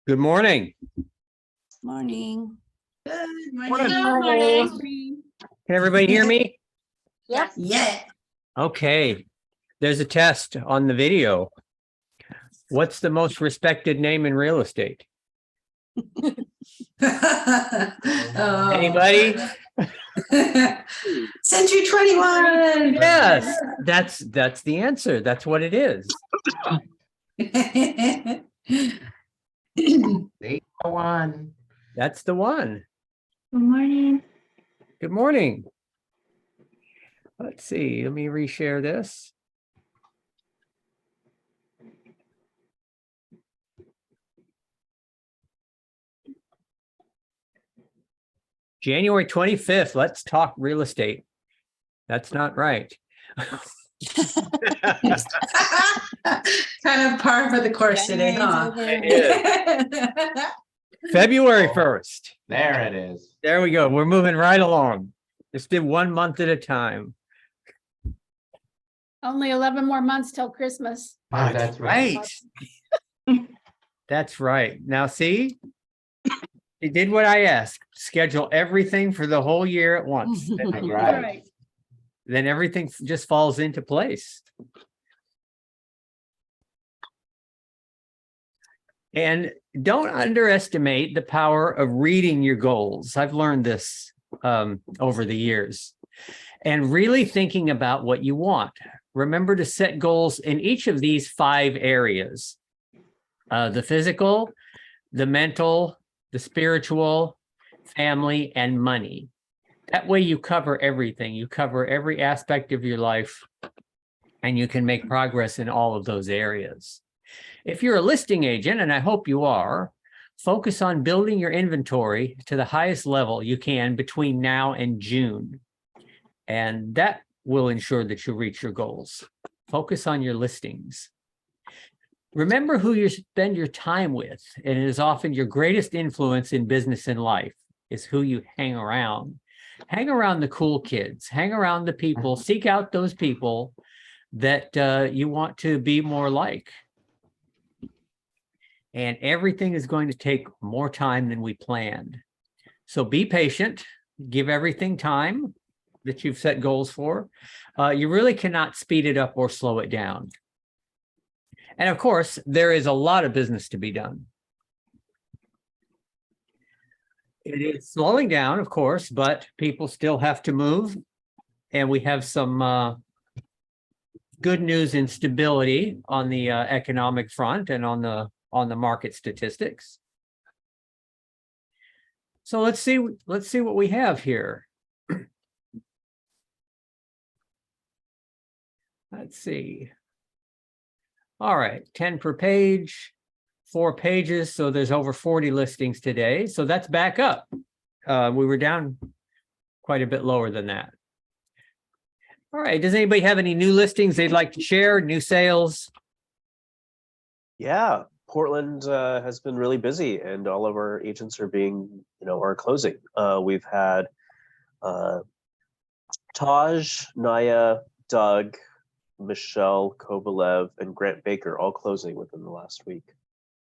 Good morning. Morning. Good Morning. morning. Can everybody hear me? Yep. Yeah. Okay. There's a test on the video. What's the most respected name in real estate? Anybody? Century 21. Yes, that's the answer. That's what it is. 801. That's the one. Good morning. Good morning. Let's see. Let me reshare this. January 25th. Let's talk real estate. That's not right. Kind of par for the course today, huh? February 1st. There it is. There we go. We're moving right along. Just did 1 month at a time. Only 11 more months till Christmas. Oh, that's right. That's right. Now, see, he did what I asked. Schedule everything for the whole year at once. Right. Then everything just falls into place. And don't underestimate the power of reading your goals. I've learned this over the years. And really thinking about what you want. Remember to set goals in each of these 5 areas. The physical, the mental, the spiritual, family, and money. That way you cover everything. You cover every aspect of your life, and you can make progress in all of those areas. If you're a listing agent, and I hope you are, focus on building your inventory to the highest level you can between now and June. And that will ensure that you reach your goals. Focus on your listings. Remember who you spend your time with, and it is often your greatest influence in business and life is who you hang around. Hang around the cool kids, hang around the people, seek out those people that you want to be more like. And everything is going to take more time than we planned. So be patient, give everything time that you've set goals for. You really cannot speed it up or slow it down. And of course, there is a lot of business to be done. It is slowing down, of course, but people still have to move. And we have some good news and stability on the economic front and on the market statistics. So let's see what we have here. Let's see. All right, 10 per page, 4 pages. So there's over 40 listings today. So that's back up. We were down quite a bit lower than that. All right, does anybody have any new listings they'd like to share, new sales? Yeah, Portland has been really busy, and all of our agents are are closing. We've had Taj, Naya, Doug, Michelle Kovalev, and Grant Baker all closing within the last week.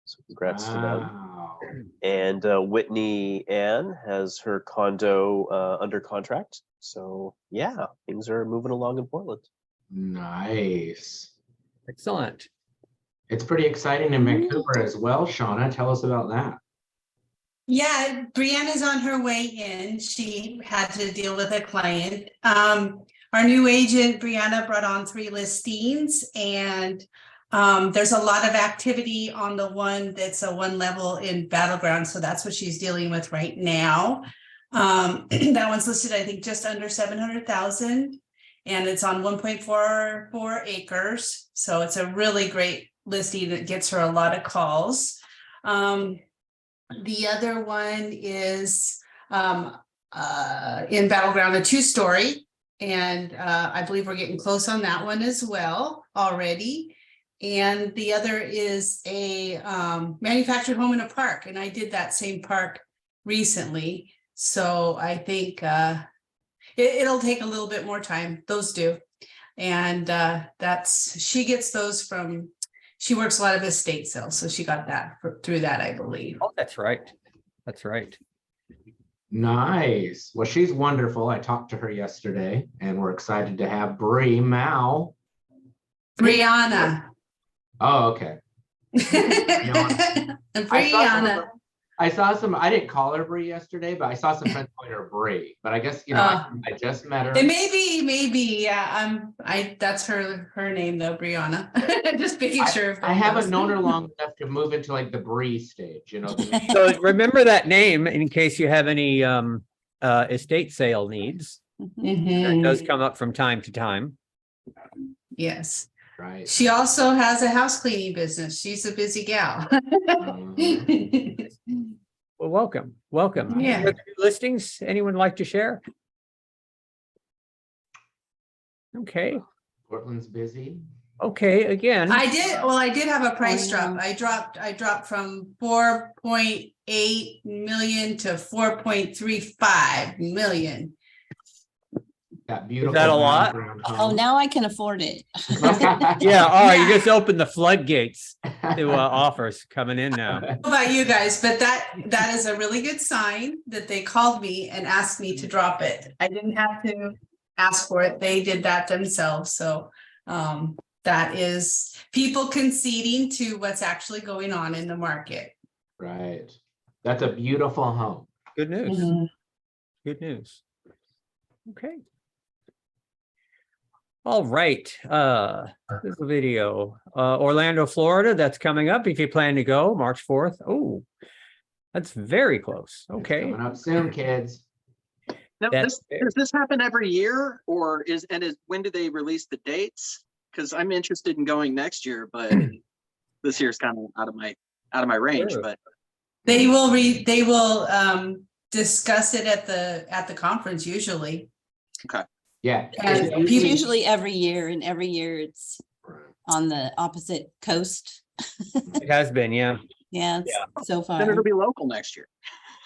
So congrats to them. And Whitney Ann has her condo under contract. So yeah, things are moving along in Portland. Nice. Excellent. It's pretty exciting in Vancouver as well. Shauna, tell us about that. Yeah, Brianna's on her way in. She had to deal with a client. Our new agent, Brianna, brought on 3 listings, and there's a lot of activity on the one that's a 1 level in Battleground. So that's what she's dealing with right now. That one's listed, I think, just under 700,000, and it's on 1.44 acres. So it's a really great listing that gets her a lot of calls. The other one is in Battleground, a 2-story. And I believe we're getting close on that one as well already. And the other is a manufactured home in a park. And I did that same park recently. So I think it'll take a little bit more time. Those do. And she gets those from she works a lot of estate sales, so she got that through that, I believe. Oh, that's right. That's right. Nice. Well, she's wonderful. I talked to her yesterday and we're excited to have Bree Mao. Brianna. Oh, okay. Brianna. I saw some, I didn't call her Bree yesterday, but I saw some friends calling her Bree, but I guess, I just met her. It maybe, yeah, that's her name though, Brianna. Just making sure. I haven't known her long enough to move into like the Bree stage, you know. So remember that name in case you have any estate sale needs. That does Mhm. come up from time to time. Yes. Right. She also has a house cleaning business. She's a busy gal. Well, welcome. Yeah. Any other new listings anyone like to share? Okay. Portland's busy. Okay, again. I did have a price drop. I dropped from 4.8 million to 4.35 million. That beautiful. that a lot? background Oh, home. now I can afford it. Yeah, all right, you Yeah. just opened the floodgates to offers coming in now. I don't know about you guys, but that is a really good sign that they called me and asked me to drop it. I didn't have to ask for it. They did that themselves. So that is people conceding to what's actually going on in the market. Right. That's a beautiful home. Good news. Mhm. Good news. Okay. All right. This video. Orlando, Florida, that's coming up. If you plan to go, March 4th. Oh, that's very close. It's Okay. Coming up soon, kids. Now, That's does this happen every year, or when do they release the dates? Because I'm interested in going next year, but this year's kind of out of my range. Sure. But They will discuss it at the conference usually. Yeah. And It's It's people- usually every year, and every year it's on the opposite coast. It has been, yeah. Yeah, so far. then it'll be local next year.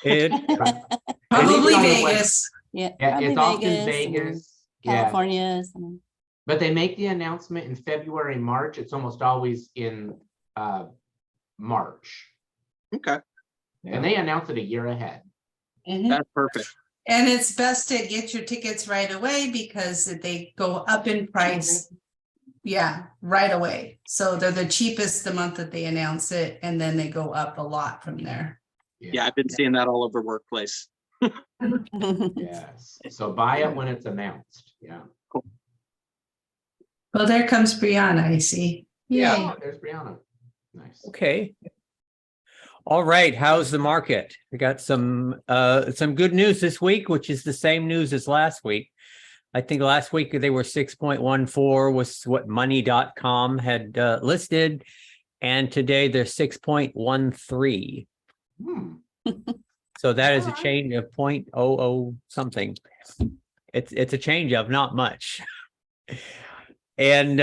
It, Probably on the web- Vegas. Yeah, Yeah, probably it's often Vegas, Vegas. Yeah, California. some- but they make the announcement in February, March. It's almost always in March. Okay, And they announce it a year ahead. Mhm. that's perfect. And it's best to get your tickets right away because they go up in price. Yeah, right away. So they're the cheapest the month that they announce it, and then they go up a lot from there. Yeah, I've been seeing that all over workplace. Yes. So buy it when it's announced. Yeah. Well, there comes Brianna, I see. Yeah. Yay. Oh, there's Brianna. Nice. okay. All right. How's the market? We got some good news this week, which is the same news as last week. I think last week they were 6.14 was what money.com had listed. And today they're 6.13. So that is a Alright. change of 0.00 something. It's a change of not much. And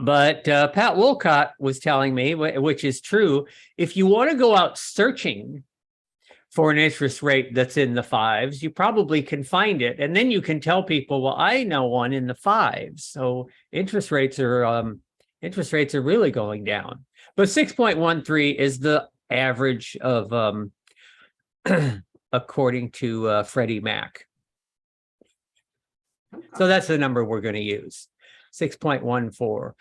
but Pat Wolcott was telling me, which is true, if you want to go out searching for an interest rate that's in the fives, you probably can find it. And then you can tell people, well, I know one in the fives. So interest rates are really going down. But 6.13 is the average of according to Freddie Mac. So that's the number we're going to use, 6.14.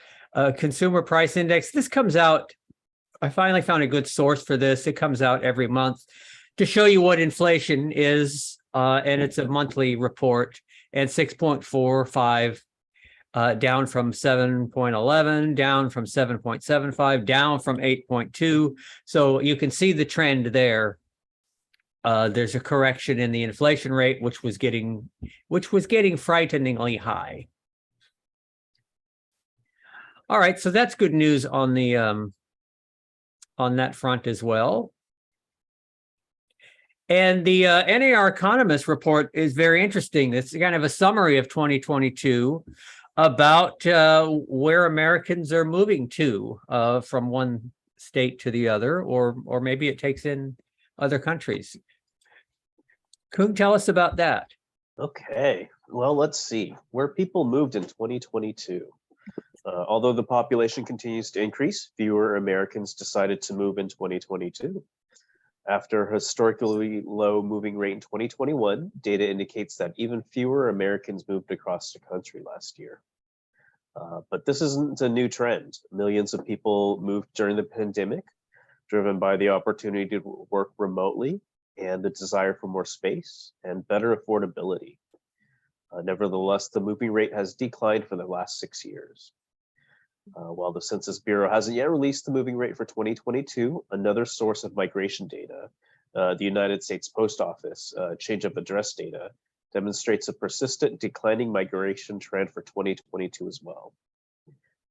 Consumer Price Index, this comes out, I finally found a good source for this. It comes out every month to show you what inflation is, and it's a monthly report, and 6.45, down from 7.11, down from 7.75, down from 8.2. So you can see the trend there. There's a correction in the inflation rate, which was getting frighteningly high. All right, so that's good news on the on that front as well. And the NAR Economist report is very interesting. It's kind of a summary of 2022 about where Americans are moving to from one state to the other, or maybe it takes in other countries. Kung, tell us about that. Okay, well, let's see where people moved in 2022. Although the population continues to increase, fewer Americans decided to move in 2022. After a historically low moving rate in 2021, data indicates that even fewer Americans moved across the country last year. But this isn't a new trend. Millions of people moved during the pandemic, driven by the opportunity to work remotely and the desire for more space and better affordability. Nevertheless, the moving rate has declined for the last 6 years. While the Census Bureau hasn't yet released the moving rate for 2022, another source of migration data, the United States Post Office change of address data, demonstrates a persistent declining migration trend for 2022 as well.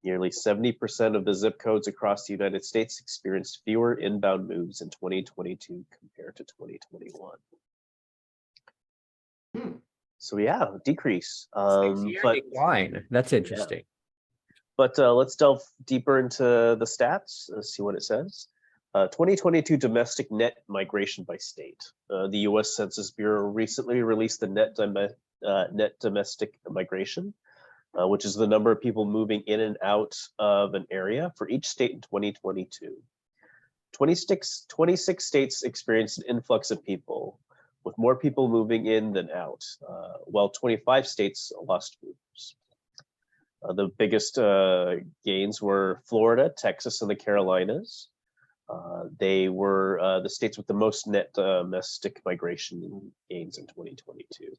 Nearly 70% of the zip codes across the United States experienced fewer inbound moves in 2022 compared to 2021. So yeah, decrease. But Decline. That's interesting. But let's delve deeper into the stats, see what it says. 2022 domestic net migration by state. The US Census Bureau recently released the net domestic migration, which is the number of people moving in and out of an area for each state in 2022. 26 states experienced an influx of people, with more people moving in than out, while 25 states lost movers. The biggest gains were Florida, Texas, and the Carolinas. They were the states with the most net domestic migration gains in 2022.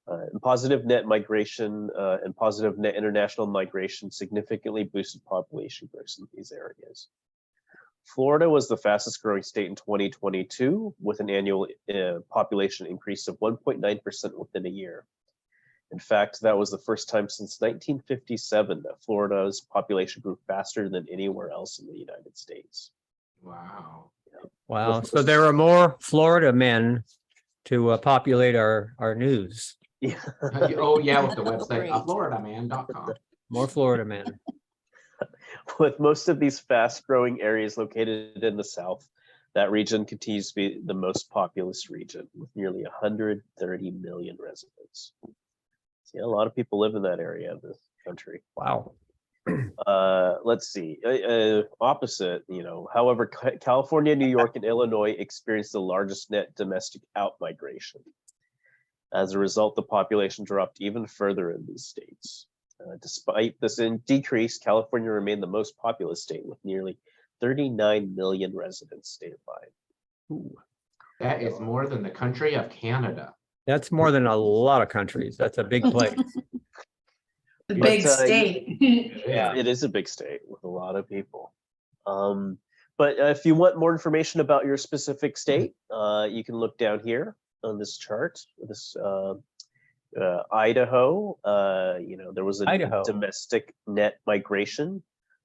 And positive net migration and positive net international migration significantly boosted population growth in these areas. Florida was the fastest growing state in 2022, with an annual population increase of 1.9% within a year. In fact, that was the first time since 1957 that Florida's population grew faster than anywhere else in the United States. Wow. Wow. So there are more Florida men to populate our news. Yeah. Oh yeah, with the website Great. floridaman.com. More Florida men. With most of these fast-growing areas located in the South, that region continues to be the most populous region, with nearly 130 million residents. So, yeah, a lot of people live in that area of the country. Wow. Let's see. Opposite, however, California, New York, and Illinois experienced the largest net domestic out-migration. As a result, the population dropped even further in these states. Despite this decrease, California remained the most populous state with nearly 39 million residents statewide. Ooh, That is more than the country of Canada. that's more than a lot of countries. That's a big place. The But, big state. Yeah. It is a big state with a lot of people. But if you want more information about your specific state, you can look down here on this chart. This Idaho, there was a Idaho. domestic net migration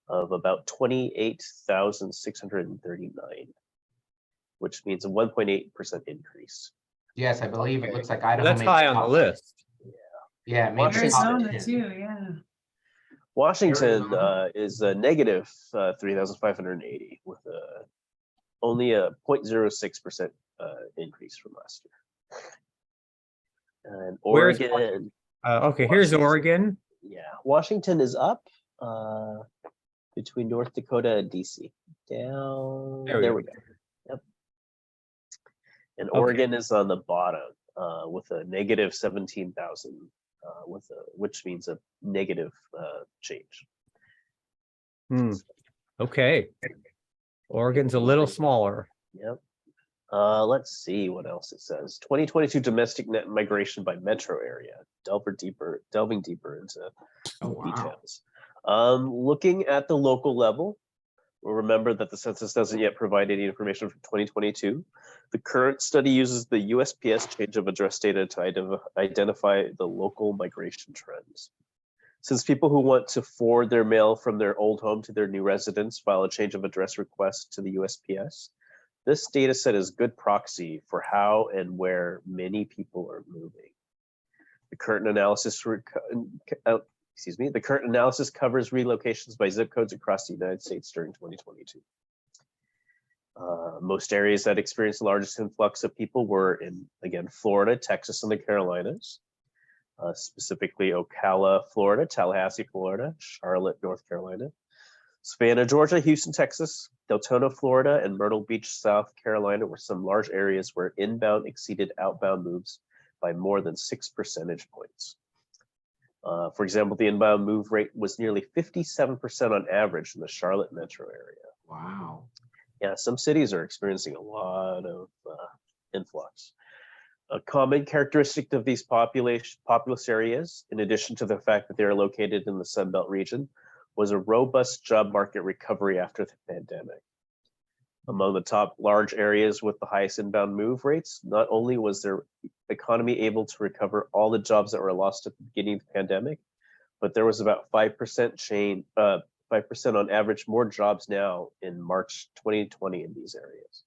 of about 28,639, which means a 1.8% increase. Yes, I believe it looks like Idaho. That's made high on the top- list. Yeah, it made the top Arizona 10. too, yeah. Washington Arizona. is a negative 3,580 with only a 0.06% increase from last year. And Where's Oregon, Okay, here's Oregon. Washington is up between North Dakota and DC. Down There we go. Yep. And Okay. Oregon is on the bottom with a negative 17,000, which means a negative change. Hmm. Okay. Oregon's a little smaller. Yep. Let's see what else it says. 2022 domestic net migration by metro area. Delving deeper into Oh, wow. details. Looking at the local level, remember that the census doesn't yet provide any information for 2022. The current study uses the USPS change of address data to identify the local migration trends. Since people who want to forward their mail from their old home to their new residence file a change of address request to the USPS, this data set is good proxy for how and where many people are moving. The current analysis covers relocations by zip codes across the United States during 2022. Most areas that experienced the largest influx of people were in, again, Florida, Texas, and the Carolinas. specifically Ocala, Florida, Tallahassee, Florida, Charlotte, North Carolina, Savannah, Georgia, Houston, Texas, Deltona, Florida, and Myrtle Beach, South Carolina were some large areas where inbound exceeded outbound moves by more than 6 percentage points. For example, the inbound move rate was nearly 57% on average in the Charlotte metro area. Wow. Yeah, some cities are experiencing a lot of influx. A common characteristic of these populous areas, in addition to the fact that they are located in the Sunbelt region, was a robust job market recovery after the pandemic. Among the top large areas with the highest inbound move rates, not only was their economy able to recover all the jobs that were lost at the beginning of the pandemic, but there was about 5% on average more jobs now in March 2020 in these areas.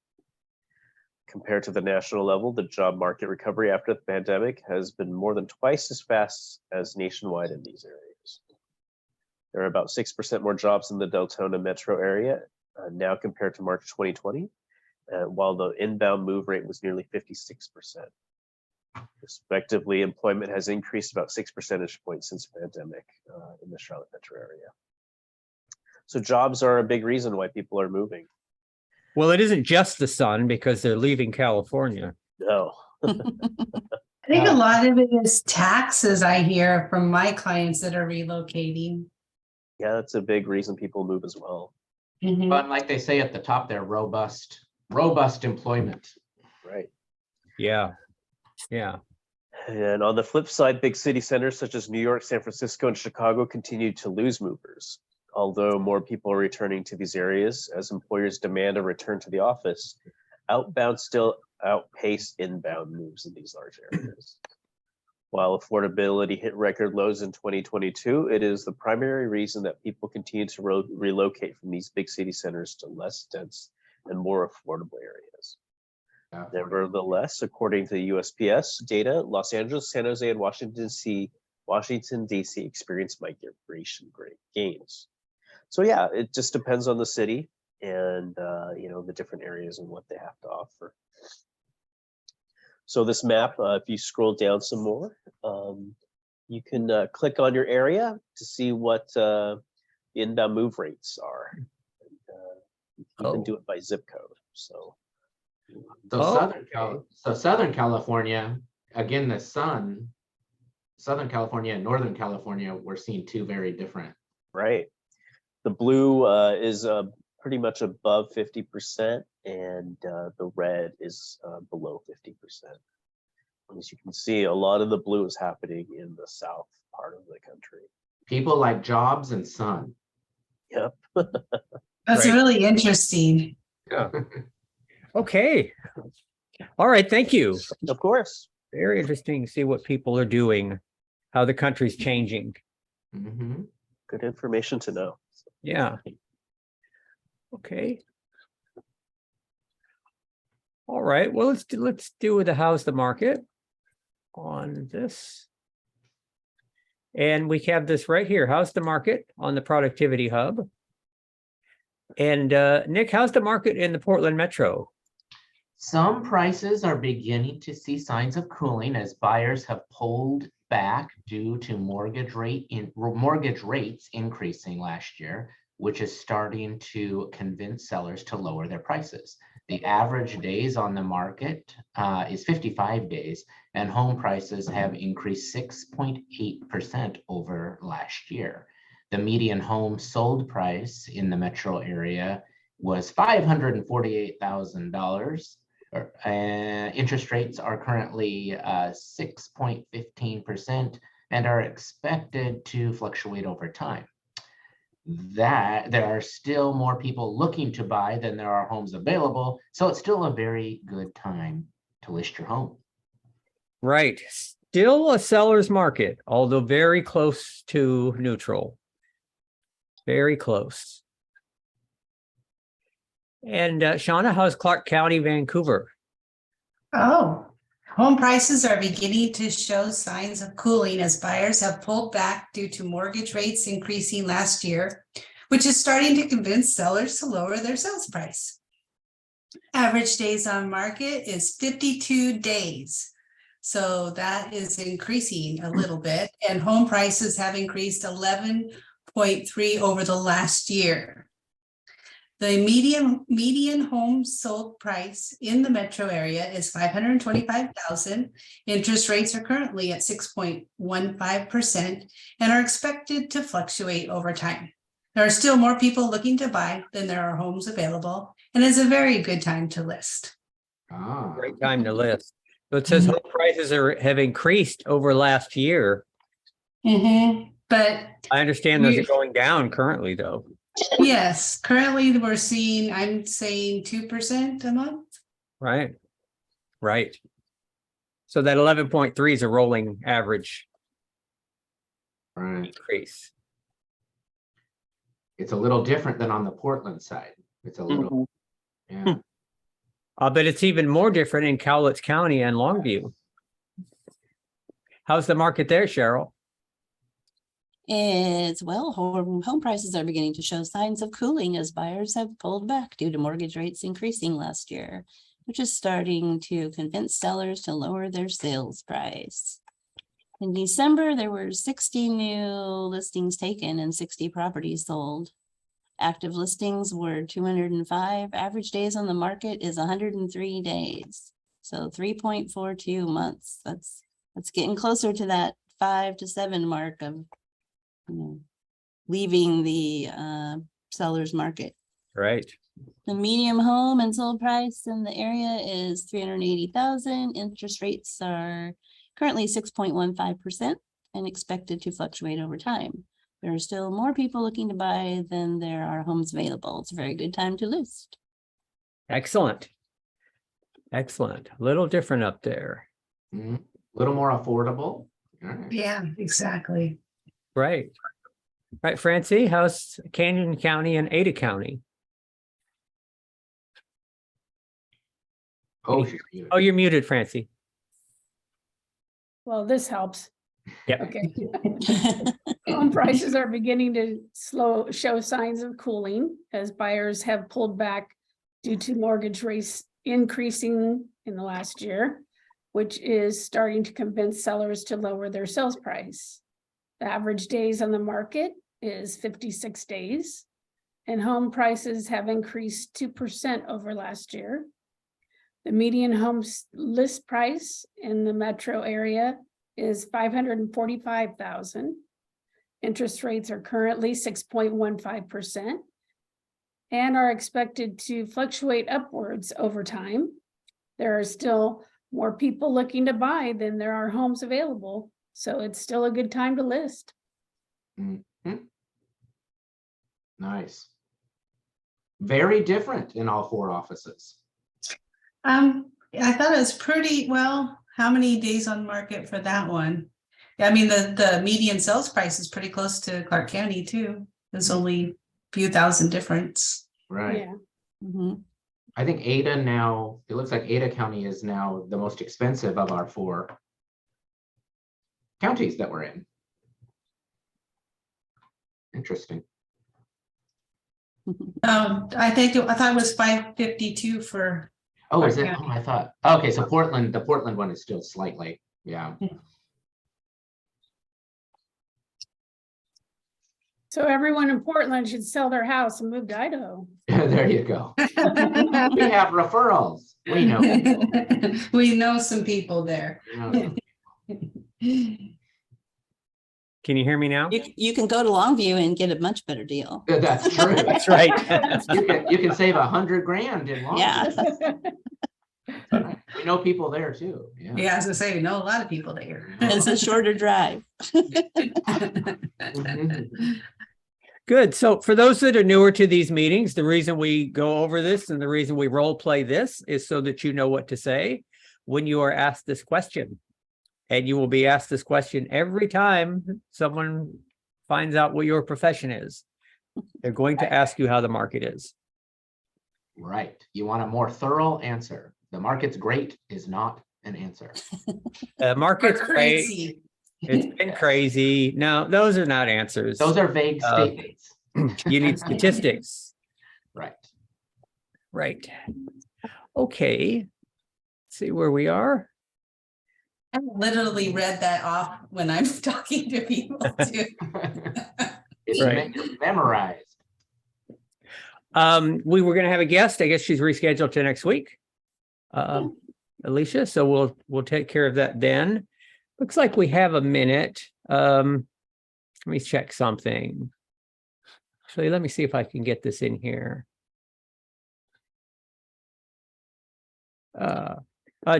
Compared to the national level, the job market recovery after the pandemic has been more than twice as fast as nationwide in these areas. There are about 6% more jobs in the Deltona metro area now compared to March 2020, while the inbound move rate was nearly 56%. Respectively, employment has increased about 6 percentage points since the pandemic in the Charlotte metro area. So jobs are a big reason why people are moving. Well, it isn't just the sun because they're leaving California. No. I think a lot of it is taxes I hear from my clients that are relocating. Yeah, that's a big reason people move as well. Mhm. But like they say at the top there, robust employment. Right. Yeah. Yeah. And on the flip side, big city centers such as New York, San Francisco, and Chicago continue to lose movers. Although more people are returning to these areas as employers demand a return to the office, outbound still outpace inbound moves in these large areas. While affordability hit record lows in 2022, it is the primary reason that people continue to relocate from these big city centers to less dense and more affordable areas. Nevertheless, according to the USPS data, Los Angeles, San Jose, and Washington DC experienced migration gains. So yeah, it just depends on the city and the different areas and what they have to offer. So this map, if you scroll down some more, you can click on your area to see what the inbound move rates are. And, you can do it by zip code. So Southern California, again, Southern California and Northern California, we're seeing two very different. Right. The blue is pretty much above 50%, and the red is below 50%. As you can see, a lot of the blue is happening in the south part of the country. People like jobs and sun. Yep. That's Right. really interesting. Yeah. Okay. All right. Thank you. Of course. Very interesting to see what people are doing, how the country's changing. Mm-hmm. Good information to know. Yeah. Okay. All right. Well, let's do the how's the market on this. And we have this right here. How's the market on the Productivity Hub? And Nick, how's the market in the Portland Metro? Some prices are beginning to see signs of cooling as buyers have pulled back due to mortgage rates increasing last year, which is starting to convince sellers to lower their prices. The average days on the market is 55 days, and home prices have increased 6.8% over last year. The median home sold price in the metro area was $548,000. Interest rates are currently 6.15% and are expected to fluctuate over time. That there are still more people looking to buy than there are homes available, so it's still a very good time to list your home. Right. Still a seller's market, although very close to neutral. Very close. And Shauna, how's Clark County, Vancouver? Oh, home prices are beginning to show signs of cooling as buyers have pulled back due to mortgage rates increasing last year, which is starting to convince sellers to lower their sales price. Average days on market is 52 days. So that is increasing a little bit, and home prices have increased 11.3 over the last year. The median home sold price in the metro area is $525,000. Interest rates are currently at 6.15% and are expected to fluctuate over time. There are still more people looking to buy than there are homes available, and it's a very good time to list. Ah, Great time to list. So it says home prices have increased over last year. But I understand those are You- going down currently, though. yes, currently we're seeing, I'm saying 2% a month. Right. Right. So that 11.3 is a rolling average right. increase. It's a little different than on the Portland side. It's a little, yeah. But it's even more different in Cowlitz County and Longview. How's the market there, Cheryl? It's, well, home prices are beginning to show signs of cooling as buyers have pulled back due to mortgage rates increasing last year, which is starting to convince sellers to lower their sales price. In December, there were 60 new listings taken and 60 properties sold. Active listings were 205. Average days on the market is 103 days. So 3.42 months. That's getting closer to that 5 to 7 mark of leaving the seller's market. Right. The median home and sold price in the area is 380,000. Interest rates are currently 6.15% and expected to fluctuate over time. There are still more people looking to buy than there are homes available. It's a very good time to list. Excellent. Excellent. A little different up there. Mhm. Little more affordable. All right. Yeah, exactly. Right. Right, Francie, how's Canyon County and Ada County? Oh, she's muted. Oh, you're muted, Francie. Well, this helps. Yep. Okay. Home prices are beginning to show signs of cooling as buyers have pulled back due to mortgage rates increasing in the last year, which is starting to convince sellers to lower their sales price. The average days on the market is 56 days, and home prices have increased 2% over last year. The median home list price in the metro area is $545,000. Interest rates are currently 6.15% and are expected to fluctuate upwards over time. There are still more people looking to buy than there are homes available, so it's still a good time to list. Nice. Very different in all 4 offices. I thought it was pretty well. How many days on market for that one? I mean, the median sales price is pretty close to Clark County too. There's only a few thousand difference. Right. Yeah. Mhm. I think Ada now, it looks like Ada County is now the most expensive of our 4 counties that we're in. Interesting. I thought it was 552 for. Oh, is Clark it? County. Oh, I thought, okay, so Portland, the Portland one is still slightly, yeah. So everyone in Portland should sell their house and move to Idaho. There you go. We have referrals. We know. We know some people there. Can you hear me now? You can go to Longview and get a much better deal. That's true. That's right. You can save $100 grand in Longview. Yeah, Right. We know people there too. Yeah. Yeah, as I say, we know a lot of people there. it's a shorter drive. Mhm. Good. So for those that are newer to these meetings, the reason we go over this and the reason we role play this is so that you know what to say when you are asked this question. And you will be asked this question every time someone finds out what your profession is. They're going to ask you how the market is. Right. You want a more thorough answer. The market's great is not an answer. Market's great. Crazy. It's been crazy. No, those are not answers. Those are vague statements. You need statistics. Right. Right. Okay. See where we are. I literally read that off when I'm talking to people too. It's Right. memorized. We were gonna have a guest. I guess she's rescheduled to next week. Alicia, so we'll take care of that then. Looks like we have a minute. Let me check something. Actually, let me see if I can get this in here.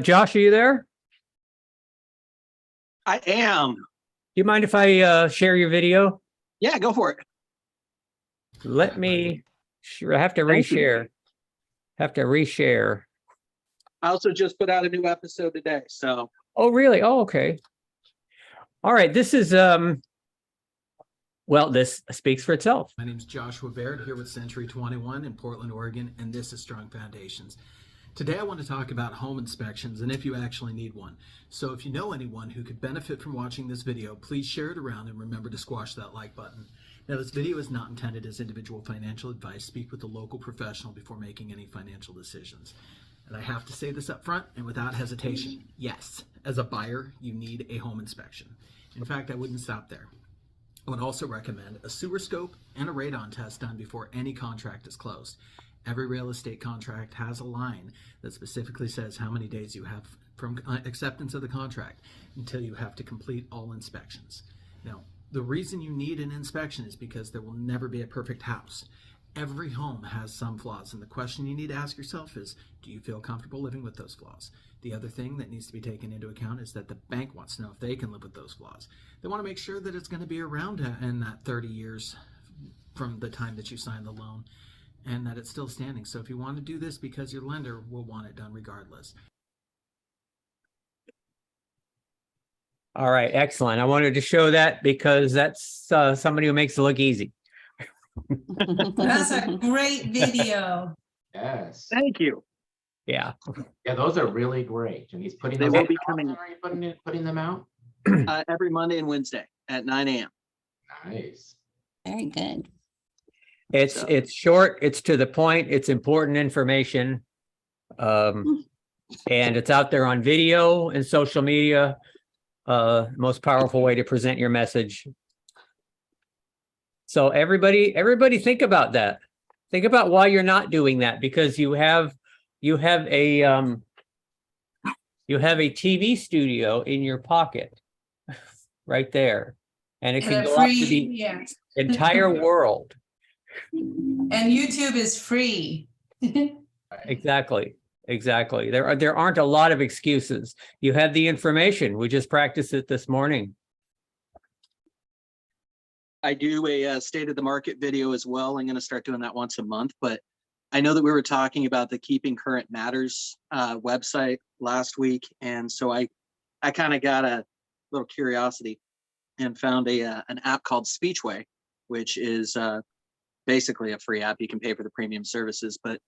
Josh, are you there? I am. Do you mind if I share your video? Yeah, go for it. Let me, sure, I have to Thank you. reshare. Have to reshare. I also just put out a new episode today, so Oh, really? Oh, okay. All right, this is, well, this speaks for itself. My name is Joshua Baird here with Century 21 in Portland, Oregon, and this is Strong Foundations. Today I want to talk about home inspections and if you actually need one. So if you know anyone who could benefit from watching this video, please share it around and remember to squash that like button. Now, this video is not intended as individual financial advice. Speak with a local professional before making any financial decisions. And I have to say this up front and without hesitation. Yes, as a buyer, you need a home inspection. In fact, I wouldn't stop there. I would also recommend a sewer scope and a radon test done before any contract is closed. Every real estate contract has a line that specifically says how many days you have from acceptance of the contract until you have to complete all inspections. Now, the reason you need an inspection is because there will never be a perfect house. Every home has some flaws, and the question you need to ask yourself is, do you feel comfortable living with those flaws? The other thing that needs to be taken into account is that the bank wants to know if they can live with those flaws. They want to make sure that it's going to be around in that 30 years from the time that you sign the loan, and that it's still standing. So if you want to do this because your lender will want it done regardless. All right, excellent. I wanted to show that because that's somebody who makes it look easy. That's a great video. Yes. thank you. Yeah. Yeah, those are really great. And he's putting They those will out. be How coming- often Are you putting them out? Every Monday and Wednesday at 9 a.m. Nice. Very good. It's short, it's to the point, it's important information. And it's out there on video and social media. Most powerful way to present your message. So everybody think about that. Think about why you're not doing that, because you have a TV studio in your pocket right there. And it can And a go out to free, the yeah. entire world. And YouTube is free. Exactly. There aren't a lot of excuses. You have the information. We just practiced it this morning. I do a state of the market video as well. I'm going to start doing that once a month, but I know that we were talking about the Keeping Current Matters website last week. And so I kind of got a little curiosity and found an app called Speechway, which is basically a free app. You can pay for the premium services, but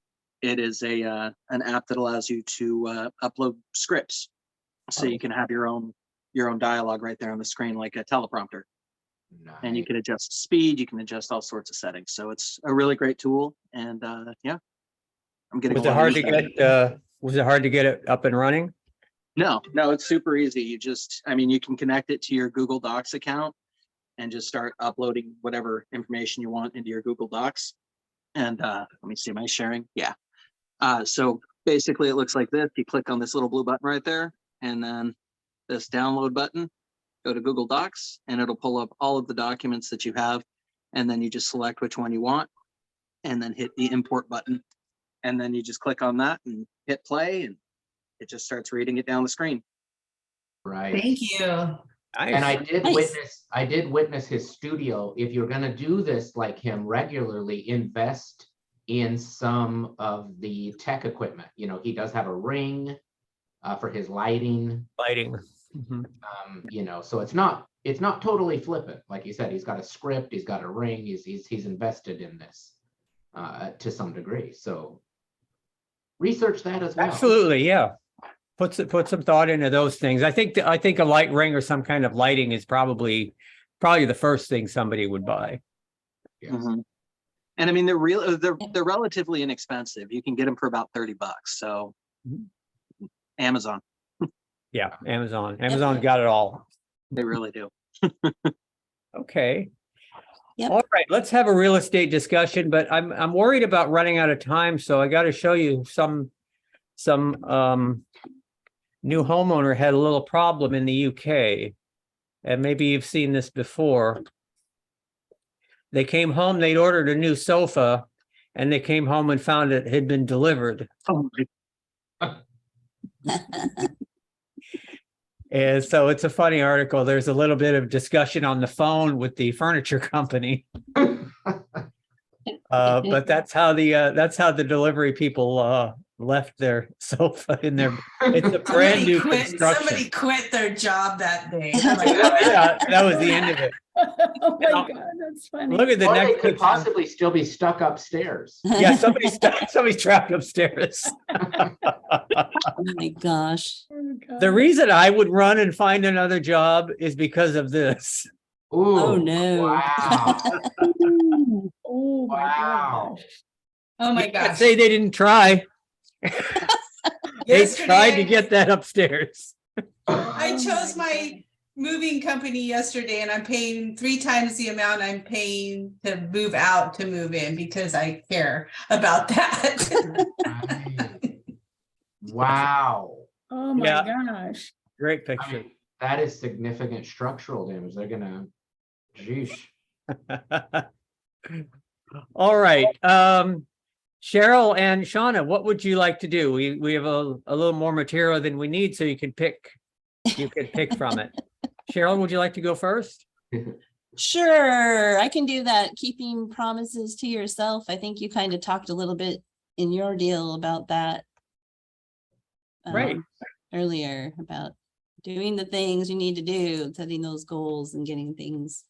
it is an app that allows you to upload scripts. So you can have your own dialogue right there on the screen, like a teleprompter. And you can adjust the speed, you can adjust all sorts of settings. So it's a really great tool. And yeah, I'm getting. Was it hard to get? Was it hard to get it up and running? No, it's super easy. You can connect it to your Google Docs account and just start uploading whatever information you want into your Google Docs. And let me see, am I sharing? Yeah. So basically it looks like this. You click on this little blue button right there, and then this download button. Go to Google Docs and it'll pull up all of the documents that you have. And then you just select which one you want and then hit the import button. And then you just click on that and hit play and it just starts reading it down the screen. Right. Thank you. And Nice. I did witness his studio. If you're gonna do this like him regularly, invest in some of the tech equipment. He does have a ring for his lighting. Mhm. So it's not totally flippant. Like you said, he's got a script, he's got a ring, he's invested in this to some degree. So research that as well. Absolutely, yeah. Put some thought into those things. I think a light ring or some kind of lighting is probably the first thing somebody would buy. Yes. Mhm. And I mean, they're relatively inexpensive. You can get them for about $30. So Mhm. Amazon. Yeah, Amazon got it all. They really do. Okay. Yep. All right, let's have a real estate discussion, but I'm worried about running out of time, so I got to show you some new homeowner had a little problem in the UK. And maybe you've seen this before. They came home, they'd ordered a new sofa, and they came home and found it had been delivered. Oh, And so it's a funny article. There's a little bit of discussion on the phone with the furniture company. But that's how the delivery people left their sofa in their, it's a brand new construction. Somebody quit their job that day. They're like, Yeah, that was the end of it. Oh my Now, God, that's funny. Look at the Or they next could picture. possibly still be stuck upstairs. Yeah, somebody's trapped upstairs. Oh my gosh. Oh, God. The reason I would run and find another job is because of this. Ooh, Oh, no. Wow. Oh my Wow. gosh. oh my You can't gosh. say they didn't try. They tried to Yesterday, get that upstairs. I Oh chose my my moving company yesterday and I'm paying 3 times the amount I'm paying to move out to move in because I care about that. Right. Wow. Oh my Yeah. gosh. Great I picture. mean, that is significant structural damage. They're gonna, geesh. All right. Cheryl and Shauna, what would you like to do? We have a little more material than we need, so you can pick from it. Cheryl, would you like to go first? Sure, I can do that. Keeping promises to yourself. I think you kind of talked a little bit in your deal about that. Right. Earlier about doing the things you need to do, setting those goals and getting things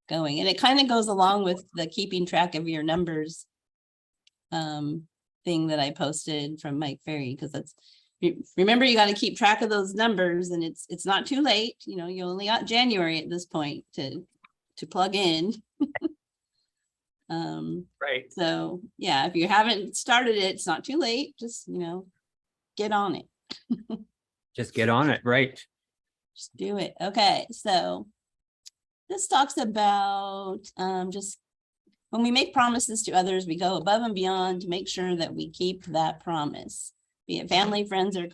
going. And it kind of goes along with the keeping track of your numbers thing that I posted from Mike Ferry, because that's, remember, you got to keep track of those numbers, and it's not too late. You know, you only got January at this point to plug in. Right. So yeah, if you haven't started it, it's not too late. Just, you know, get on it. Just get on it. Right. Just do it. Okay, so this talks about just when we make promises to others, we go above and beyond to make sure that we keep that promise. Be it family, friends, or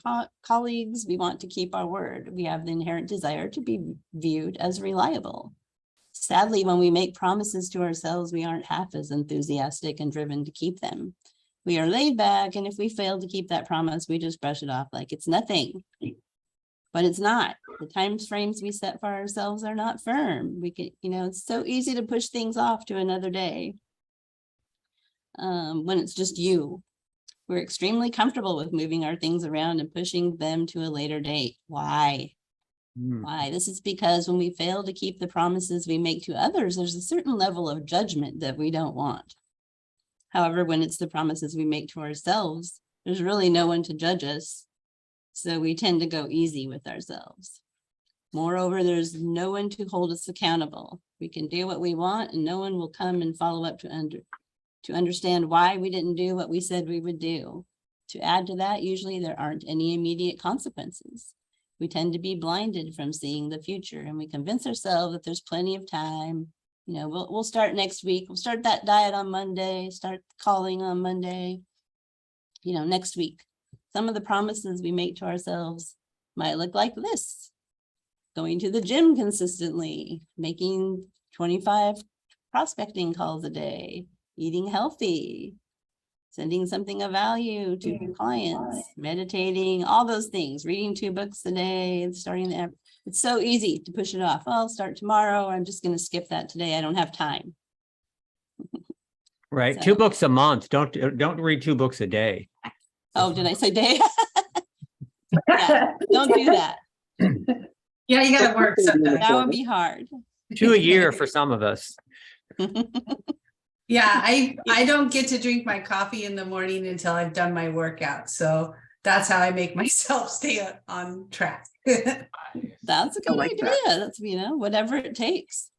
colleagues, we want to keep our word. We have the inherent desire to be viewed as reliable. Sadly, when we make promises to ourselves, we aren't half as enthusiastic and driven to keep them. We are laid back, and if we fail to keep that promise, we just brush it off like it's nothing. But it's not. The time frames we set for ourselves are not firm. We can, you know, it's so easy to push things off to another day. When it's just you. We're extremely comfortable with moving our things around and pushing them to a later date. Why? Hmm. Why? This is because when we fail to keep the promises we make to others, there's a certain level of judgment that we don't want. However, when it's the promises we make to ourselves, there's really no one to judge us. So we tend to go easy with ourselves. Moreover, there's no one to hold us accountable. We can do what we want and no one will come and follow up to understand why we didn't do what we said we would do. To add to that, usually there aren't any immediate consequences. We tend to be blinded from seeing the future, and we convince ourselves that there's plenty of time. You know, we'll start next week. We'll start that diet on Monday, start calling on Monday, you know, next week. Some of the promises we make to ourselves might look like this: going to the gym consistently, making 25 prospecting calls a day, eating healthy, sending something of value to your clients, meditating, all those things, reading 2 books a day and starting the app. It's so easy to push it off. Oh, I'll start tomorrow. I'm just going to skip that today. I don't have time. Right. So- 2 books a month. Don't read 2 books a day. Oh, did I say day? Yeah, don't do that. Yeah, you gotta work sometimes. That would be hard. 2 a year for some of us. Yeah, I don't get to drink my coffee in the morning until I've done my workout. So that's how I make myself stay on track. That's a good like idea. that. That's, you know, whatever it takes.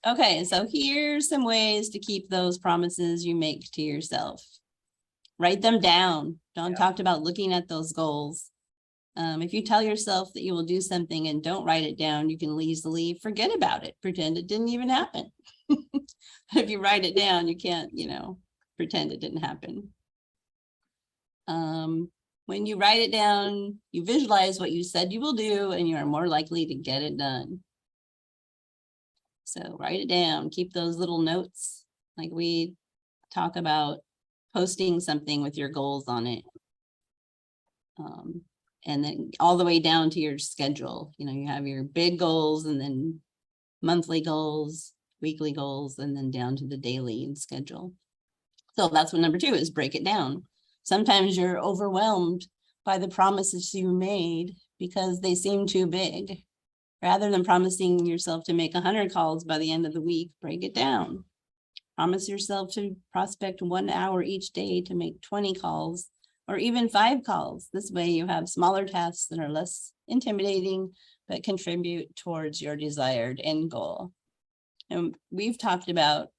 Okay, so here's some ways to keep those promises you make to yourself. Write them down. Don talked about looking at those goals. If you tell yourself that you will do something and don't write it down, you can easily forget about it, pretend it didn't even happen. If you write it down, you can't, pretend it didn't happen. When you write it down, you visualize what you said you will do, and you are more likely to get it done. So write it down, keep those little notes, like we talk about posting something with your goals on it. And then all the way down to your schedule, you have your big goals and then monthly goals, weekly goals, and then down to the daily and schedule. So that's what number 2 is, break it down. Sometimes you're overwhelmed by the promises you made because they seem too big. Rather than promising yourself to make 100 calls by the end of the week, break it down. Promise yourself to prospect 1 hour each day to make 20 calls or even 5 calls. This way you have smaller tasks that are less intimidating, but contribute towards your desired end goal. And we've talked about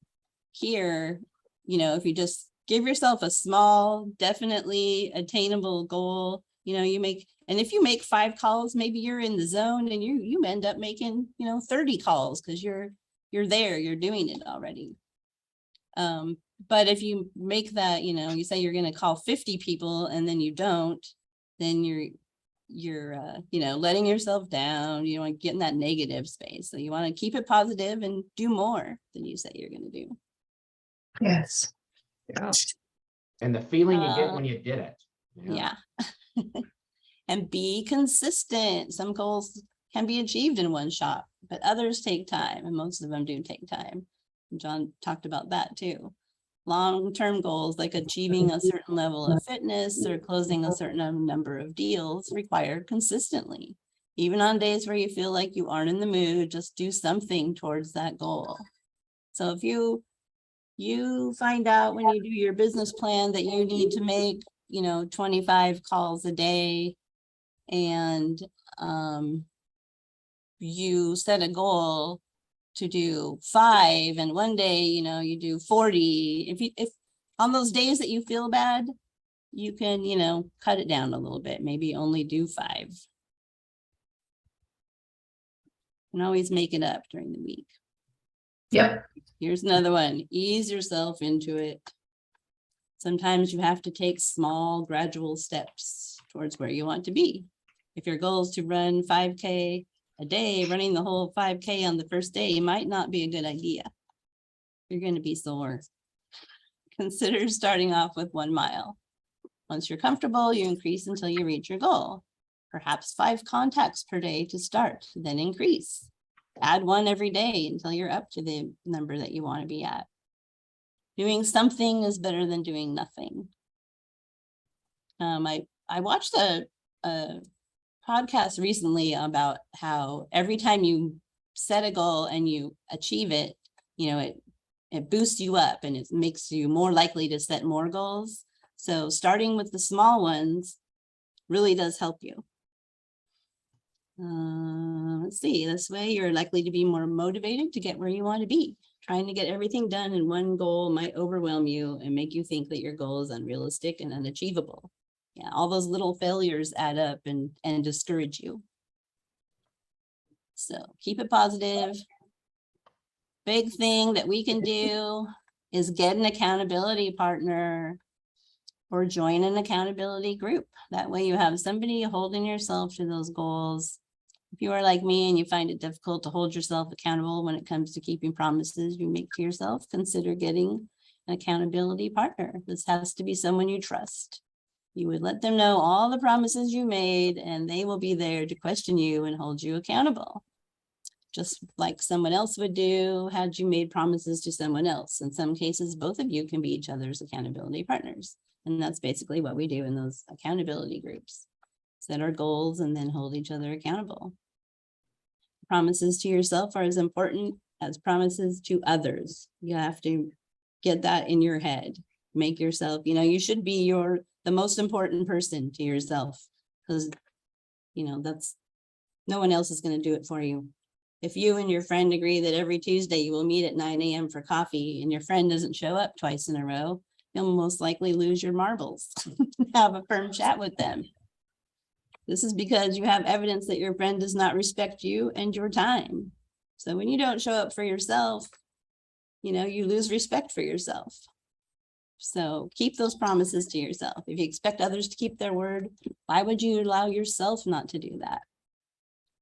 here, if you just give yourself a small, definitely attainable goal, and if you make 5 calls, maybe you're in the zone and you end up making, 30 calls because you're there, you're doing it already. But if you make that, you say you're going to call 50 people and then you don't, then you're letting yourself down. You don't want to get in that negative space. So you want to keep it positive and do more than you say you're going to do. Yes. Yeah. And the feeling you get when you did it. Yeah. And be consistent. Some goals can be achieved in one shot, but others take time, and most of them do take time. John talked about that too. Long-term goals like achieving a certain level of fitness or closing a certain number of deals require consistently. Even on days where you feel like you aren't in the mood, just do something towards that goal. So if you find out when you do your business plan that you need to make, 25 calls a day, and you set a goal to do 5, and one day, you do 40. If on those days that you feel bad, you can, cut it down a little bit, maybe only do 5. And always make it up during the week. Yep. Here's another one, ease yourself into it. Sometimes you have to take small, gradual steps towards where you want to be. If your goal is to run 5K a day, running the whole 5K on the first day might not be a good idea. You're going to be sore. Consider starting off with 1 mile. Once you're comfortable, you increase until you reach your goal. Perhaps 5 contacts per day to start, then increase. Add 1 every day until you're up to the number that you want to be at. Doing something is better than doing nothing. I watched a podcast recently about how every time you set a goal and you achieve it, it boosts you up and it makes you more likely to set more goals. So starting with the small ones really does help you. Let's see, this way you're likely to be more motivated to get where you want to be. Trying to get everything done in one goal might overwhelm you and make you think that your goal is unrealistic and unachievable. Yeah, all those little failures add up and discourage you. So keep it positive. Big thing that we can do is get an accountability partner or join an accountability group. That way you have somebody holding yourself to those goals. If you are like me and you find it difficult to hold yourself accountable when it comes to keeping promises you make to yourself, consider getting an accountability partner. This has to be someone you trust. You would let them know all the promises you made, and they will be there to question you and hold you accountable. Just like someone else would do had you made promises to someone else. In some cases, both of you can be each other's accountability partners. And that's basically what we do in those accountability groups. Set our goals and then hold each other accountable. Promises to yourself are as important as promises to others. You have to get that in your head. Make yourself, you should be the most important person to yourself, because, that's no one else is going to do it for you. If you and your friend agree that every Tuesday you will meet at 9 a.m. for coffee and your friend doesn't show up twice in a row, you'll most likely lose your marbles. Have a firm chat with them. This is because you have evidence that your friend does not respect you and your time. So when you don't show up for yourself, you lose respect for yourself. So keep those promises to yourself. If you expect others to keep their word, why would you allow yourself not to do that?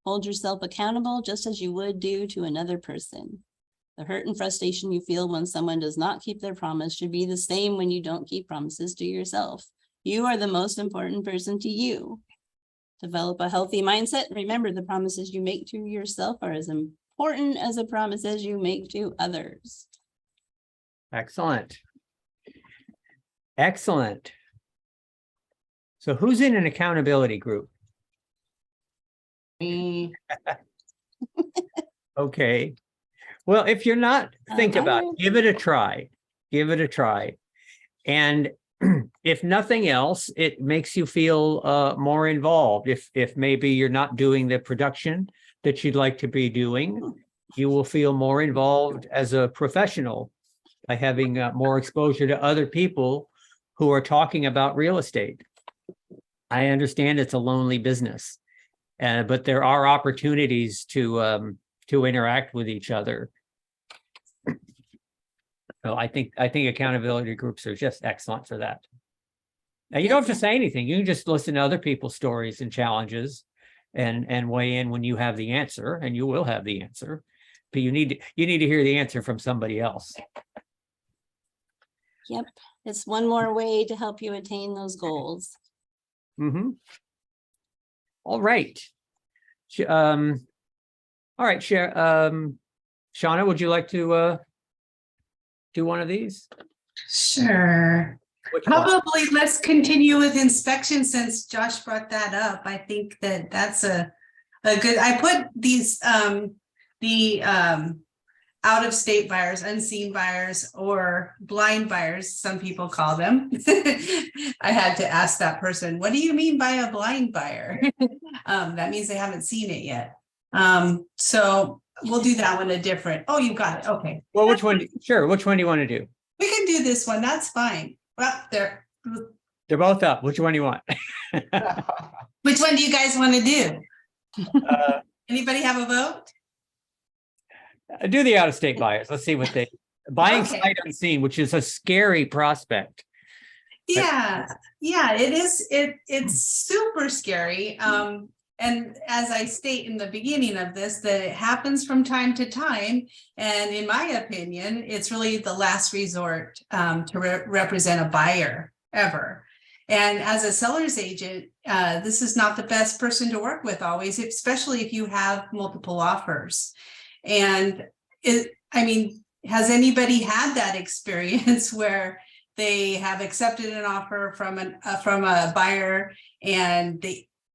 Hold yourself accountable just as you would do to another person. The hurt and frustration you feel when someone does not keep their promise should be the same when you don't keep promises to yourself. You are the most important person to you. Develop a healthy mindset. Remember, the promises you make to yourself are as important as the promises you make to others. Excellent. Excellent. So who's in an accountability group? Me, Okay. Well, if you're not, think about it. I- Give it a try. Give it a try. And if nothing else, it makes you feel more involved. If maybe you're not doing the production that you'd like to be doing, you will feel more involved as a professional by having more exposure to other people who are talking about real estate. I understand it's a lonely business, but there are opportunities to interact with each other. So I think accountability groups are just excellent for that. Now, you don't have to say anything. You can just listen to other people's stories and challenges and weigh in when you have the answer, and you will have the answer. But you need to hear the answer from somebody else. Yep, it's one more way to help you attain those goals. Mm-hmm. All right. All right, Shauna, would you like to do one of these? Sure. Which one? Probably let's continue with inspection since Josh brought that up. I think that that's a good, I put these, the out-of-state buyers, unseen buyers, or blind buyers, some people call them. I had to ask that person, what do you mean by a blind buyer? That means they haven't seen it yet. So we'll do that one a different, oh, you got it, okay. Well, which one? Sure. Which one do you want to do? We can do this one, that's fine. Well, there, They're both up. Which one do you want? which one do you guys want to do? Uh, Anybody have a vote? do the out-of-state buyers. Let's see what they buying Okay. sight unseen, which is a scary prospect. Yeah, it is. It's super scary. And as I state in the beginning of this, that it happens from time to time. And in my opinion, it's really the last resort to represent a buyer ever. And as a seller's agent, this is not the best person to work with always, especially if you have multiple offers. And has anybody had that experience where they have accepted an offer from a buyer, and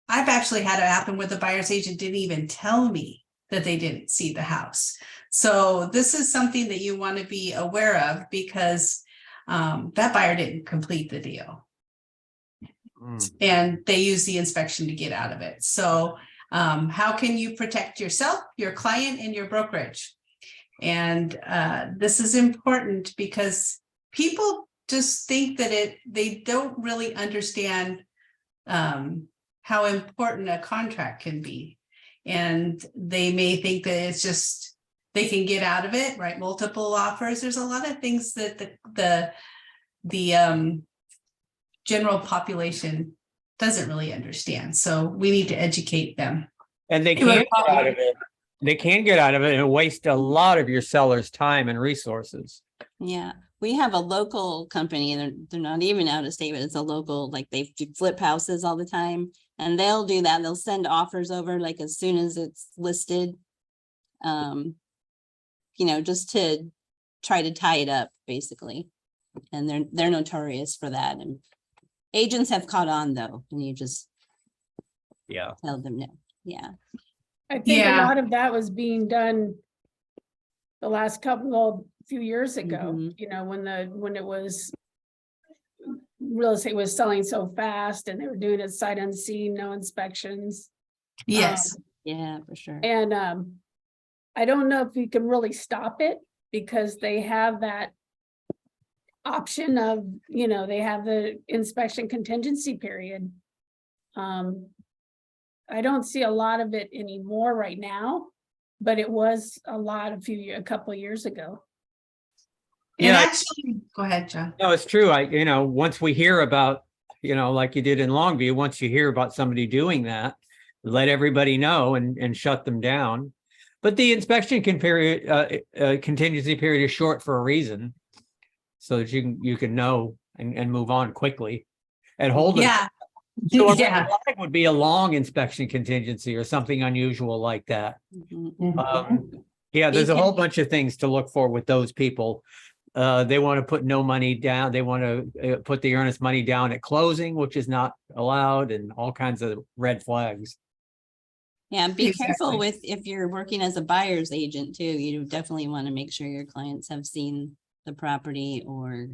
I've actually had it happen where the buyer's agent didn't even tell me that they didn't see the house. So this is something that you want to be aware of, because that buyer didn't complete the deal and they use the inspection to get out of it. So how can you protect yourself, your client, and your brokerage? And this is important because people just think that they don't really understand how important a contract can be. And they may think that it's just, they can get out of it, right? Multiple offers. There's a lot of things that the general population doesn't really understand. So we need to educate them. And they can't get out of it. They can get out of it and waste a lot of your seller's time and resources. Yeah, we have a local company, and they're not even out of state, but it's a local, like they do flip houses all the time. And they'll do that. They'll send offers over like as soon as it's listed. Just to try to tie it up, basically. And they're notorious for that. And agents have caught on though, and you just tell them no. Yeah. I think a Yeah. lot of that was being done the last few years ago, Mhm. when it was real estate was selling so fast and they were doing it sight unseen, no inspections. Yes. Yeah, for sure. And I don't know if you can really stop it, because they have that option of, they have the inspection contingency period. I don't see a lot of it anymore right now, but it was a lot a couple of years ago. And Yeah. actually, go ahead, John. No, it's true. Once we hear about, like you did in Longview, once you hear about somebody doing that, let everybody know and shut them down. But the inspection contingency period is short for a reason, so that you can know and move on quickly and hold them. Yeah. So a Yeah. red flag would be a long inspection contingency or something unusual like that. Mhm. Yeah, there's a can- whole bunch of things to look for with those people. They want to put no money down. They want to put the earnest money down at closing, which is not allowed, and all kinds of red flags. Yeah, be careful Exactly. with, if you're working as a buyer's agent too, you definitely want to make sure your clients have seen the property, or,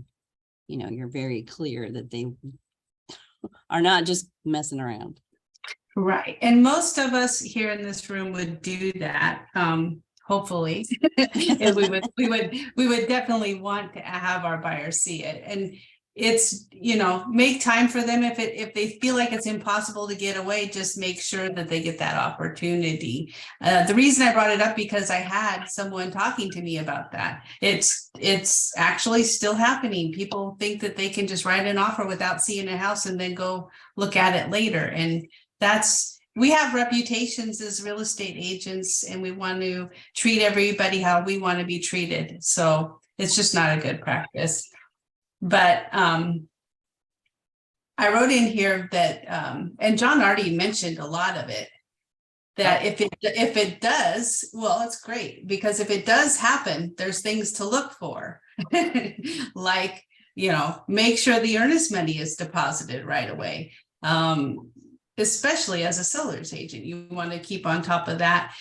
you're very clear that they are not just messing around. Right. And most of us here in this room would do that. Hopefully. And we would definitely want to have our buyers see it. And it's, make time for them. If they feel like it's impossible to get away, just make sure that they get that opportunity. The reason I brought it up, because I had someone talking to me about that. It's actually still happening. People think that they can just write an offer without seeing a house and then go look at it later. And we have reputations as real estate agents, and we want to treat everybody how we want to be treated. So it's just not a good practice. But I wrote in here that, and John already mentioned a lot of it, that if it does, well, it's great, because if it does happen, there's things to look for. Like, make sure the earnest money is deposited right away. Especially as a seller's agent, you want to keep on top of that.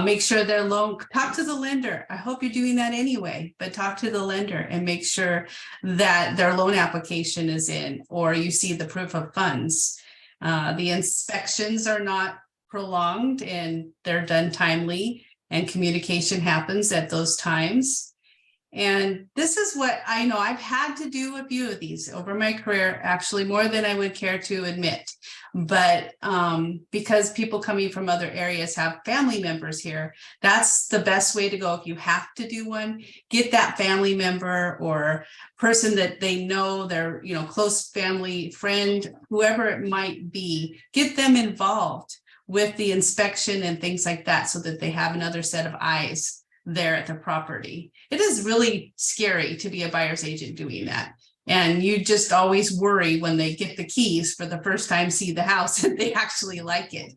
Make sure their loan, talk to the lender. I hope you're doing that anyway, but talk to the lender and make sure that their loan application is in, or you see the proof of funds. The inspections are not prolonged and they're done timely, and communication happens at those times. And this is what I know I've had to do a few of these over my career, actually more than I would care to admit. But because people coming from other areas have family members here, that's the best way to go. If you have to do one, get that family member or person that they know, their close family friend, whoever it might be, get them involved with the inspection and things like that, so that they have another set of eyes there at the property. It is really scary to be a buyer's agent doing that. And you just always worry when they get the keys for the first time, see the house, and they actually like it.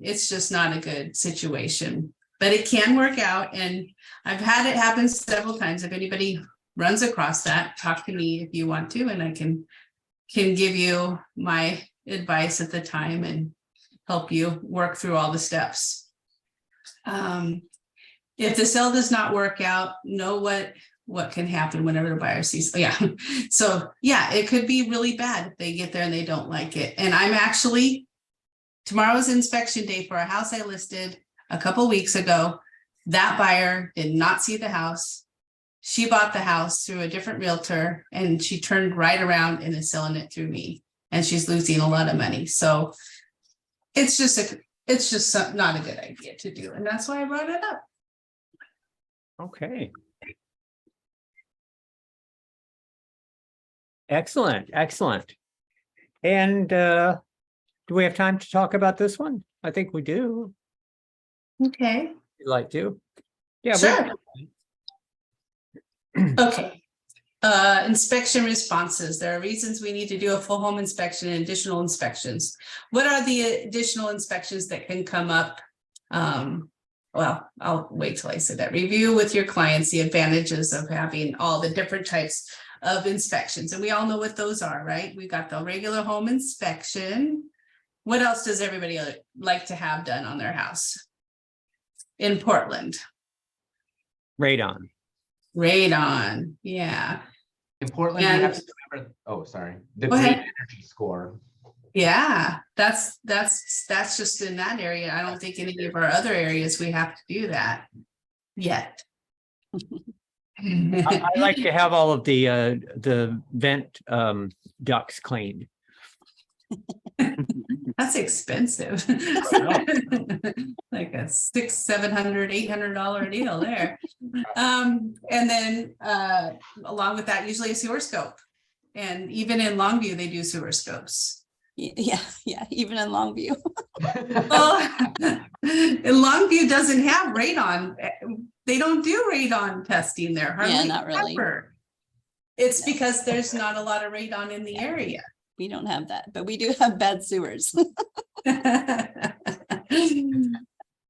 It's just not a good situation, but it can work out. And I've had it happen several times. If anybody runs across that, talk to me if you want to, and I can give you my advice at the time and help you work through all the steps. If the sale does not work out, know what can happen whenever the buyer sees. Yeah. So yeah, it could be really bad if they get there and they don't like it. And tomorrow's inspection day for a house I listed a couple weeks ago. That buyer did not see the house. She bought the house through a different realtor, and she turned right around and is selling it through me. And she's losing a lot of money. So it's just not a good idea to do. And that's why I brought it up. Okay. Excellent. And do we have time to talk about this one? I think we do. Okay. You'd like to? Yeah. Sure. Okay. Inspection responses. There are reasons we need to do a full home inspection and additional inspections. What are the additional inspections that can come up? Well, I'll wait till I say that. Review with your clients the advantages of having all the different types of inspections. And we all know what those are, right? We got the regular home inspection. What else does everybody like to have done on their house in Portland? Radon. Yeah. In Portland, you have to remember, the Go green ahead. energy score. Yeah, that's just in that area. I don't think any of our other areas we have to do that yet. I like to have all of the vent ducts cleaned. That's expensive. Like a $600, $700, $800 deal there. And then along with that, usually a sewer scope. And even in Longview, they do sewer scopes. Yeah, even in Longview. Well, and Longview doesn't have radon. They don't do radon testing there. Yeah, hardly not really. ever. It's No. because there's not a lot of radon in the area. We don't have that, but we do have bad sewers.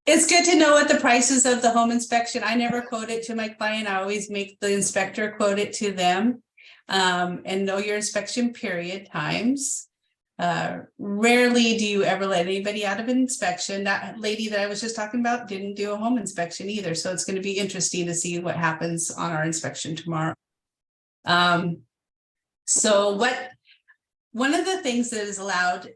It's good to know what the prices of the home inspection. I never quote it to my client. I always make the inspector quote it to them. And know your inspection period times. Rarely do you ever let anybody out of an inspection. That lady that I was just talking about didn't do a home inspection either. So it's going to be interesting to see what happens on our inspection tomorrow. So one of the things that is allowed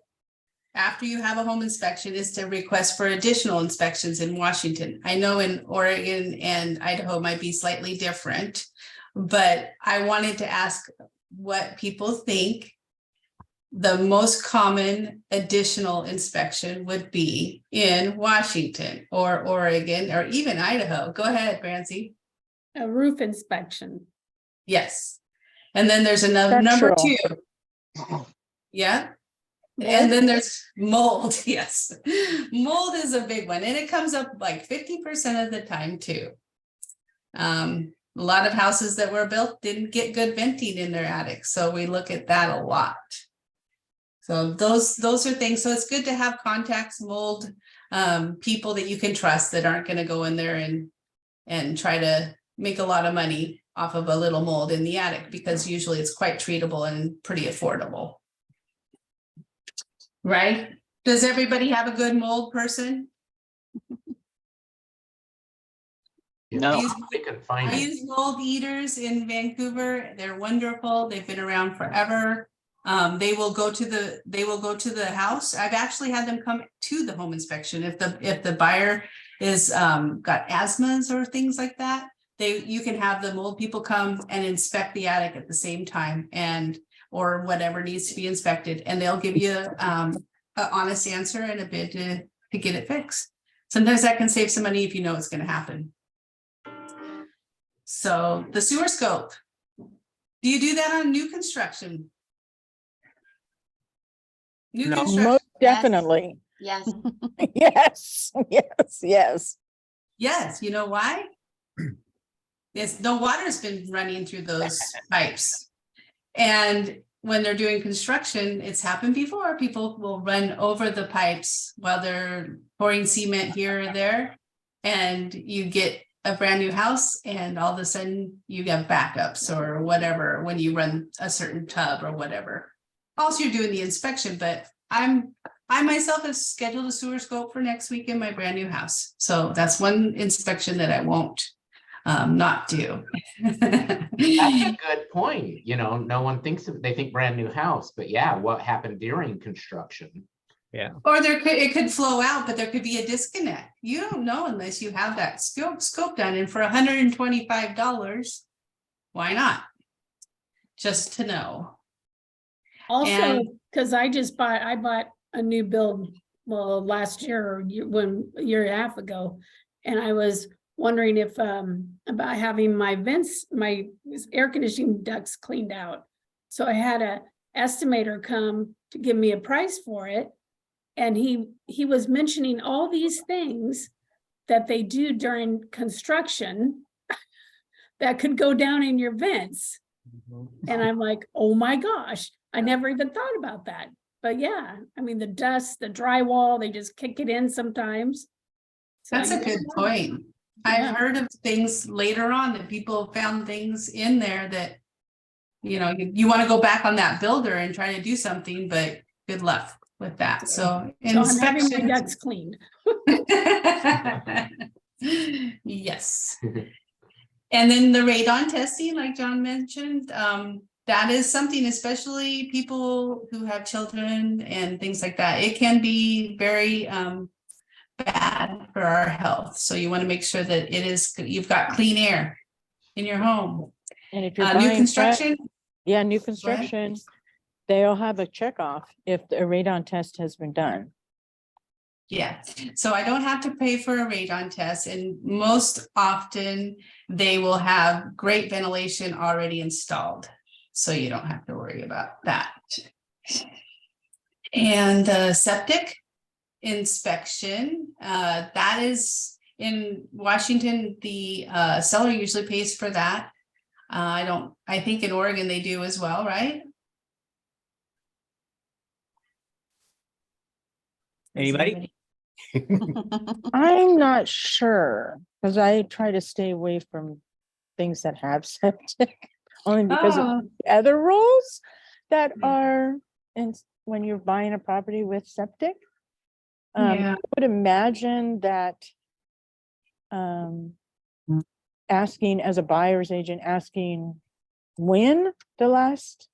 after you have a home inspection is to request for additional inspections in Washington. I know in Oregon and Idaho might be slightly different, but I wanted to ask what people think the most common additional inspection would be in Washington or Oregon or even Idaho. Go ahead, Francie. A roof inspection. Yes. And then there's another number two. Yeah. And then there's mold. Yes. Mold is a big one. And it comes up like 50% of the time too. A lot of houses that were built didn't get good venting in their attics. So we look at that a lot. So those are things. So it's good to have contacts, mold people that you can trust that aren't going to go in there and try to make a lot of money off of a little mold in the attic, because usually it's quite treatable and pretty affordable. Right? Does everybody have a good mold person? No, Use- they could find I it. use mold eaters in Vancouver. They're wonderful. They've been around forever. They will go to the house. I've actually had them come to the home inspection. If the buyer is got asthmas or things like that, you can have the mold people come and inspect the attic at the same time or whatever needs to be inspected, and they'll give you an honest answer and a bid to get it fixed. Sometimes that can save some money if you know it's going to happen. So the sewer scope. Do you do that on new construction? New No, construction? most definitely. Yes. Yes, yes, yes. Yes, you know why? Yes, the water's been running through those pipes. And when they're doing construction, it's happened before, people will run over the pipes while they're pouring cement here or there. And you get a brand new house and all of a sudden you have backups or whatever when you run a certain tub or whatever. Also, you're doing the inspection, but I myself have scheduled a sewer scope for next week in my brand new house. So that's one inspection that I won't not do. That's a good point. You know, no one thinks they think brand new house, but yeah, what happened during construction? Or it could flow out, but there could be a disconnect. You don't know unless you have that scope done. And for $125, why not? Just to know. Also, And- because I bought a new build, well, last year or a year and a half ago. And I was wondering if, about having my vents, my air conditioning ducts cleaned out. So I had a estimator come to give me a price for it. And he was mentioning all these things that they do during construction that could go down in your vents. And I'm like, oh my gosh, I never even thought about that. But yeah, I mean, the dust, the drywall, they just kick it in sometimes. So That's a you good don't know. point. Yeah. I've heard of things later on that people found things in there that, you know, you want to go back on that builder and try to do something, but good luck with that. So So I'm having my inspection. ducts cleaned. Yes. And then the radon testing, like John mentioned, that is something, especially people who have children and things like that. It can be very bad for our health. So you want to make sure that you've got clean air in your home. And if you're New buying construction, new construction, they'll have a checkoff if the radon test has been done. Yeah, so I don't have to pay for a radon test, and most often they will have great ventilation already installed. So you don't have to worry about that. And the septic inspection, that is in Washington, the seller usually pays for that. I think in Oregon they do as well, right? Anybody? I'm not sure, because I try to stay away from things that have septic, only because of Oh, other rules that Yeah. are in, when you're buying a property with septic. Yeah. I would imagine that asking as a buyer's agent, asking when the last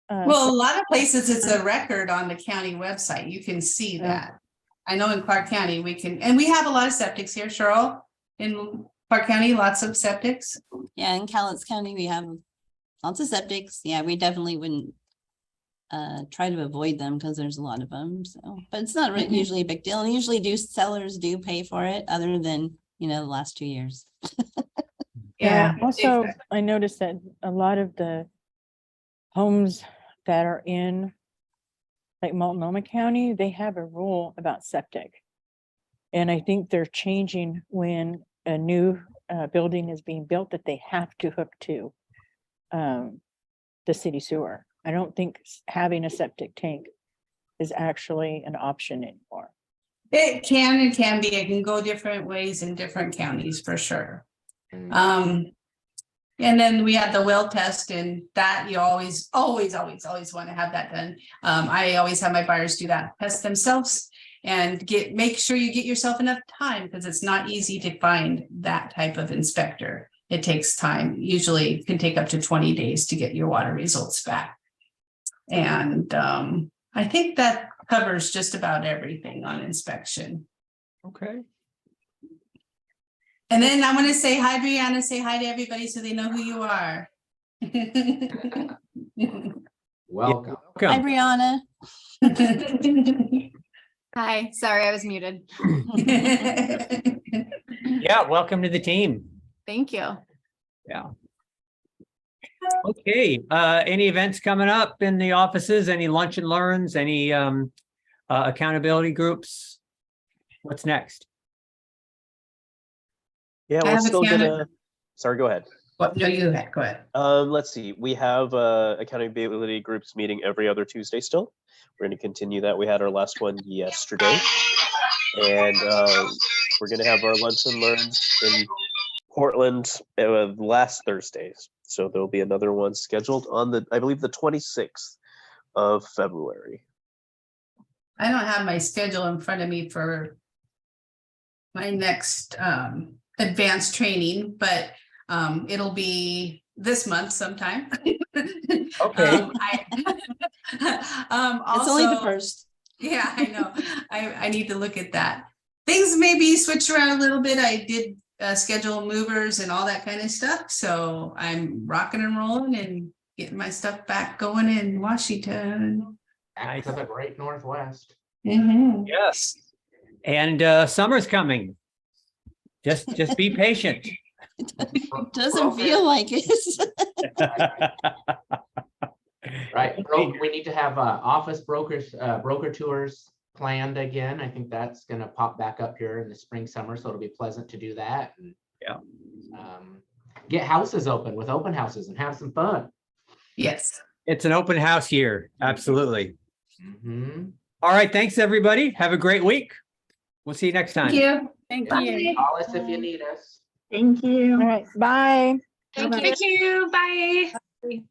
Well, a lot of places it's a record on the county website. You can see Yeah. that. I know in Clark County we can, and we have a lot of septics here, Cheryl. In Clark County, lots of septics. Yeah, in Cowlitz County, we have lots of septics. Yeah, we definitely wouldn't try to avoid them because there's a lot of them. So, but it's not Mhm. usually a big deal. And usually sellers do pay for it other than, the last 2 years. Yeah, also, exactly. I noticed that a lot of the homes that are in like Multnomah County, they have a rule about septic. And I think they're changing when a new building is being built that they have to hook to the city sewer. I don't think having a septic tank is actually an option anymore. It can be. It can go different ways in different counties for sure. Mm. And then we have the well test, and that you always want to have that done. I always have my buyers do that test themselves and make sure you get yourself enough time, because it's not easy to find that type of inspector. It takes time. Usually it can take up to 20 days to get your water results back. And I think that covers just about everything on inspection. Okay. And then I want to say hi, Brianna, say hi to everybody so they know who you are. Welcome. Hi, Welcome. Brianna. Hi, sorry, I was muted. Yeah, welcome to the team. Thank you. Yeah. Okay, any events coming up in the offices, any lunch and learns, any accountability groups? What's next? Yeah, I we're have a still counter- gonna, sorry, go ahead. No, you go ahead. Let's see, we have accountability groups meeting every other Tuesday still. We're gonna continue that. We had our last one yesterday. And we're gonna have our lunch and learns in Portland last Thursdays. So there'll be another one scheduled on I believe the 26th of February. I don't have my schedule in front of me for my next advanced training, but it'll be this month sometime. Okay. It's only the first. Yeah, I know. I need to look at that. Things may be switched around a little bit. I did schedule movers and all that kind of stuff. So I'm rocking and rolling and getting my stuff back going in Washington. Back to the great Northwest. Mhm. Yes. And summer's coming. Just be patient. It doesn't feel like it. Right, we need to have office broker tours planned again. I think that's gonna pop back up here in the spring, summer, so it'll be pleasant to do that. And, Yeah. Get houses open with open houses and have some fun. Yes. It's an open house year. Absolutely. Mhm. All right. Thanks, everybody. Have a great week. We'll see you next time. Thank you. Thank Yeah. you. Call us if you need us. Thank you. All right, bye. Thank you. Bye.